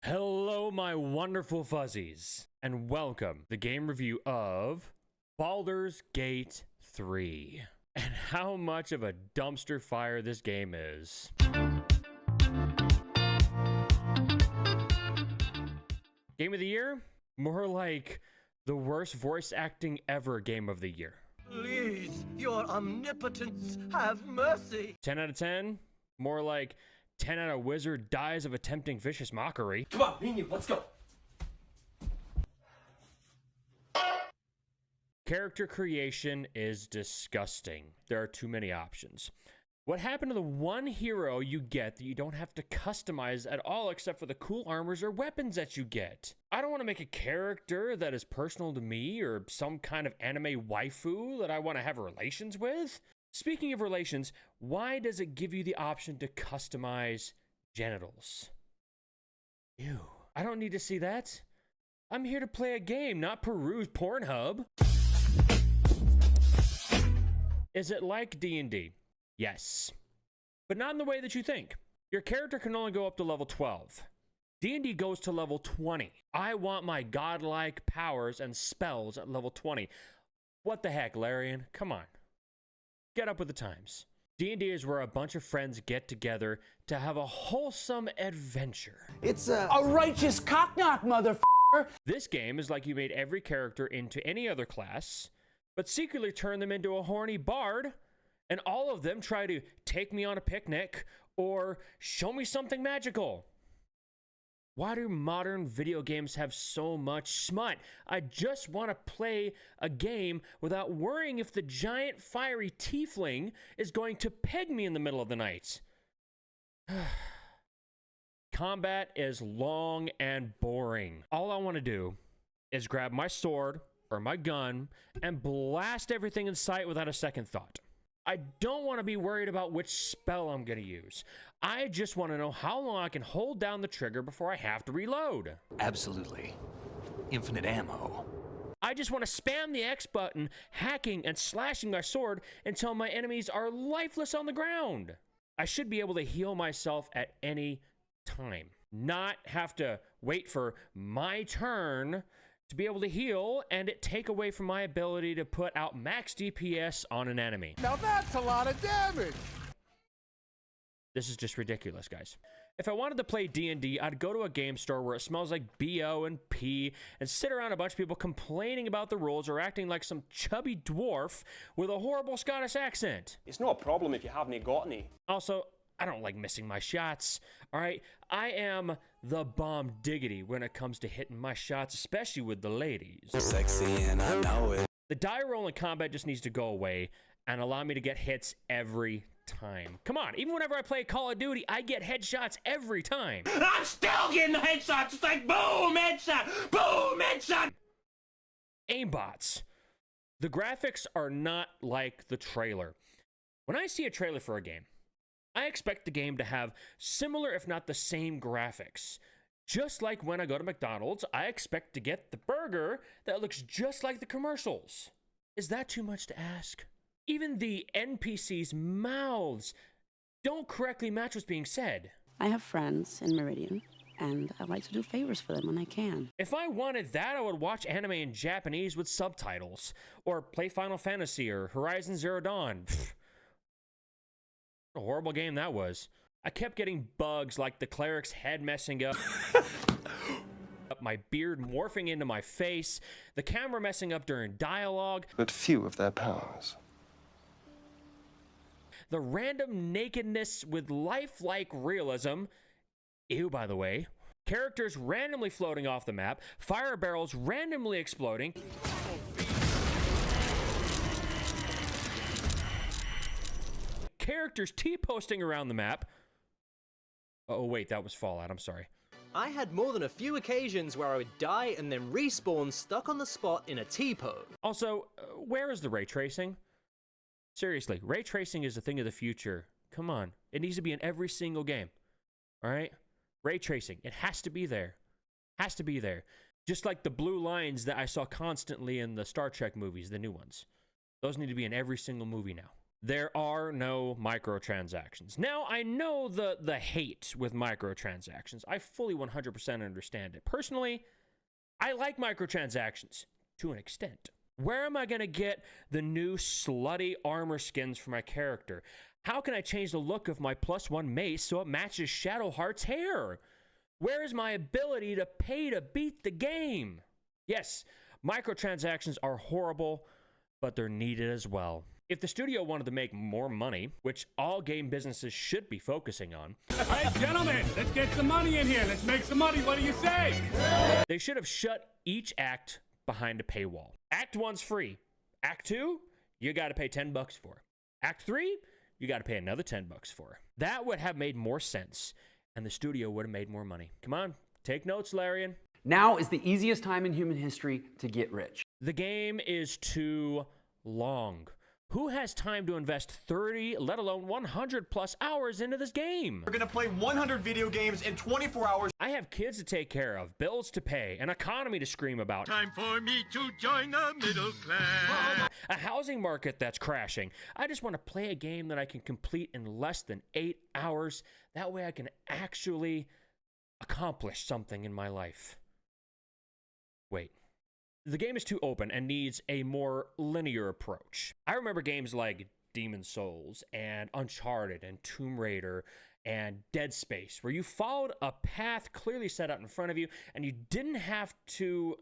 Hello, my wonderful fuzzies, and welcome to the game review of Baldur's Gate 3, and how much of a dumpster fire this game is. Game of the year? More like the worst voice acting ever game of the year. Please, your omnipotence, have mercy. 10 out of 10? More like 10 out of wizard dies of attempting vicious mockery. Come on, me and you, let's go. Character creation is disgusting. There are too many options. What happened to the one hero you get that you don't have to customize at all except for the cool armors or weapons that you get? I don't want to make a character that is personal to me or some kind of anime waifu that I want to have relations with. Speaking of relations, why does it give you the option to customize genitals? Ew, I don't need to see that. I'm here to play a game, not peruse Pornhub. Is it like D&D? Yes, but not in the way that you think. Your character can only go up to level 12. D&D goes to level 20. I want my godlike powers and spells at level 20. What the heck, Larian? Come on. Get up with the times. D&D is where a bunch of friends get together to have a wholesome adventure. It's a righteous cocknock, motherfucker. This game is like you made every character into any other class, but secretly turned them into a horny bard, and all of them try to take me on a picnic or show me something magical. Why do modern video games have so much smut? I just want to play a game without worrying if the giant fiery tiefling is going to peg me in the middle of the night. Combat is long and boring. All I want to do is grab my sword or my gun and blast everything in sight without a second thought. I don't want to be worried about which spell I'm going to use. I just want to know how long I can hold down the trigger before I have to reload. Absolutely. Infinite ammo. I just want to spam the X button, hacking and slashing my sword until my enemies are lifeless on the ground. I should be able to heal myself at any time, not have to wait for my turn to be able to heal and it take away from my ability to put out max DPS on an enemy. Now that's a lot of damage. This is just ridiculous, guys. If I wanted to play D&D, I'd go to a game store where it smells like BO and pee and sit around a bunch of people complaining about the rules or acting like some chubby dwarf with a horrible Scottish accent. It's not a problem if you haven't got any. Also, I don't like missing my shots, all right? I am the bomb diggity when it comes to hitting my shots, especially with the ladies. Sexy and I know it. The die roll in combat just needs to go away and allow me to get hits every time. Come on, even whenever I play Call of Duty, I get headshots every time. I'm still getting the headshots. It's like boom, headshot, boom, headshot. Aimbots. The graphics are not like the trailer. When I see a trailer for a game, I expect the game to have similar, if not the same graphics. Just like when I go to McDonald's, I expect to get the burger that looks just like the commercials. Is that too much to ask? Even the NPCs' mouths don't correctly match what's being said. I have friends in Meridian, and I like to do favors for them when I can. If I wanted that, I would watch anime in Japanese with subtitles, or play Final Fantasy or Horizon Zero Dawn. What a horrible game that was. I kept getting bugs like the cleric's head messing up, my beard morphing into my face, the camera messing up during dialogue, but few of their powers. the random nakedness with lifelike realism. Ew, by the way. Characters randomly floating off the map, fire barrels randomly exploding. Characters T-posting around the map. Oh, wait, that was Fallout. I'm sorry. I had more than a few occasions where I would die and then respawn stuck on the spot in a T-pose. Also, where is the ray tracing? Seriously, ray tracing is a thing of the future. Come on. It needs to be in every single game. All right? Ray tracing. It has to be there. Has to be there. Just like the blue lines that I saw constantly in the Star Trek movies, the new ones. Those need to be in every single movie now. There are no microtransactions. Now, I know the hate with microtransactions. I fully 100% understand it. Personally, I like microtransactions to an extent. Where am I going to get the new slutty armor skins for my character? How can I change the look of my +1 mace so it matches Shadowheart's hair? Where is my ability to pay to beat the game? Yes, microtransactions are horrible, but they're needed as well. If the studio wanted to make more money, which all game businesses should be focusing on, Hey, gentlemen, let's get some money in here. Let's make some money. What do you say? they should have shut each act behind a paywall. Act 1's free. Act 2, you got to pay $10 for. Act 3, you got to pay another $10 for. That would have made more sense, and the studio would have made more money. Come on, take notes, Larian. Now is the easiest time in human history to get rich. The game is too long. Who has time to invest 30, let alone 100 plus hours into this game? We're gonna play 100 video games in 24 hours. I have kids to take care of, bills to pay, an economy to scream about. Time for me to join the middle class. A housing market that's crashing. I just want to play a game that I can complete in less than 8 hours. That way I can actually accomplish something in my life. Wait. The game is too open and needs a more linear approach. I remember games like Demon's Souls and Uncharted and Tomb Raider and Dead Space, where you followed a path clearly set out in front of you and you didn't have to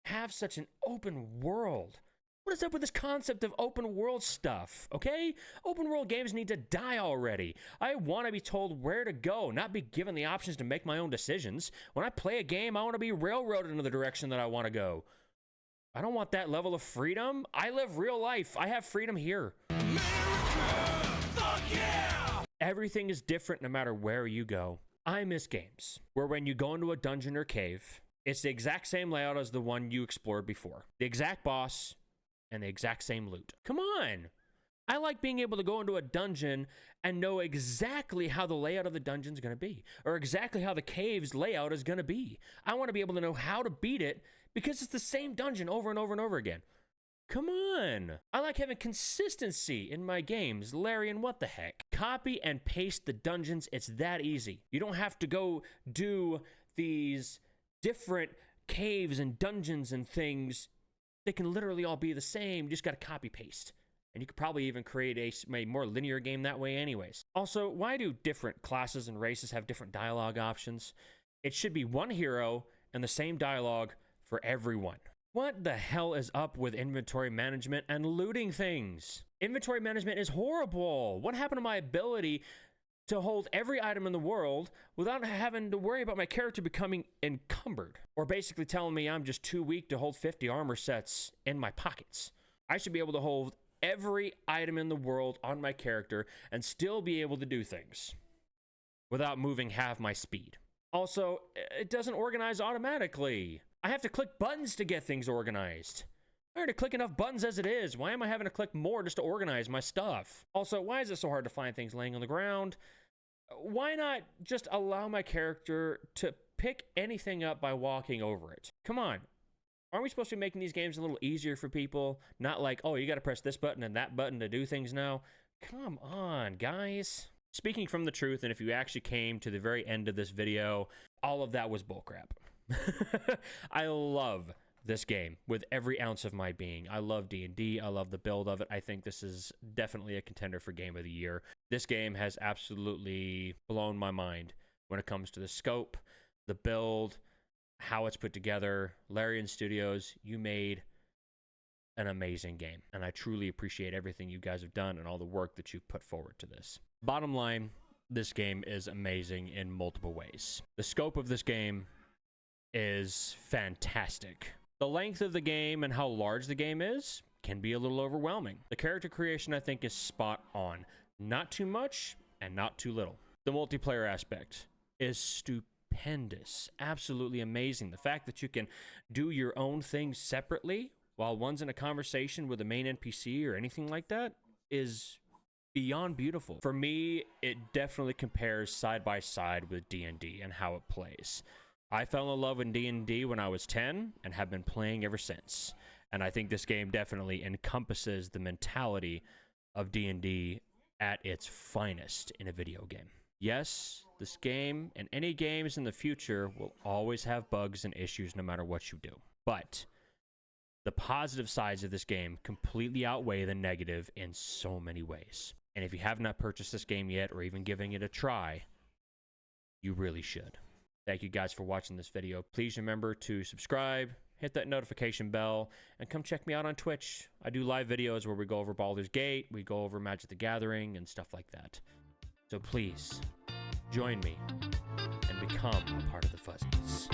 have such an open world. What is up with this concept of open world stuff, okay? Open world games need to die already. I want to be told where to go, not be given the options to make my own decisions. When I play a game, I want to be railroaded into the direction that I want to go. I don't want that level of freedom. I live real life. I have freedom here. America, fuck yeah! Everything is different no matter where you go. I miss games where when you go into a dungeon or cave, it's the exact same layout as the one you explored before. The exact boss and the exact same loot. Come on. I like being able to go into a dungeon and know exactly how the layout of the dungeon is going to be, or exactly how the cave's layout is going to be. I want to be able to know how to beat it because it's the same dungeon over and over and over again. Come on. I like having consistency in my games. Larian, what the heck? Copy and paste the dungeons. It's that easy. You don't have to go do these different caves and dungeons and things. They can literally all be the same. You just got to copy paste. And you could probably even create a more linear game that way anyways. Also, why do different classes and races have different dialogue options? It should be one hero and the same dialogue for everyone. What the hell is up with inventory management and looting things? Inventory management is horrible. What happened to my ability to hold every item in the world without having to worry about my character becoming encumbered? Or basically telling me I'm just too weak to hold 50 armor sets in my pockets. I should be able to hold every item in the world on my character and still be able to do things without moving half my speed. Also, it doesn't organize automatically. I have to click buttons to get things organized. I already click enough buttons as it is. Why am I having to click more just to organize my stuff? Also, why is it so hard to find things laying on the ground? Why not just allow my character to pick anything up by walking over it? Come on. Aren't we supposed to be making these games a little easier for people? Not like, oh, you got to press this button and that button to do things now. Come on, guys. Speaking from the truth, and if you actually came to the very end of this video, all of that was bullcrap. I love this game with every ounce of my being. I love D&D. I love the build of it. I think this is definitely a contender for Game of the Year. This game has absolutely blown my mind when it comes to the scope, the build, how it's put together. Larian Studios, you made an amazing game, and I truly appreciate everything you guys have done and all the work that you've put forward to this. Bottom line, this game is amazing in multiple ways. The scope of this game is fantastic. The length of the game and how large the game is can be a little overwhelming. The character creation, I think, is spot on. Not too much and not too little. The multiplayer aspect is stupendous. Absolutely amazing. The fact that you can do your own things separately while one's in a conversation with a main NPC or anything like that is beyond beautiful. For me, it definitely compares side by side with D&D and how it plays. I fell in love with D&D when I was 10 and have been playing ever since. And I think this game definitely encompasses the mentality of D&D at its finest in a video game. Yes, this game and any games in the future will always have bugs and issues no matter what you do. But the positive sides of this game completely outweigh the negative in so many ways. And if you have not purchased this game yet or even giving it a try, you really should. Thank you guys for watching this video. Please remember to subscribe, hit that notification bell, and come check me out on Twitch. I do live videos where we go over Baldur's Gate, we go over Magic the Gathering, and stuff like that. So please, join me and become a part of the Fuzzies.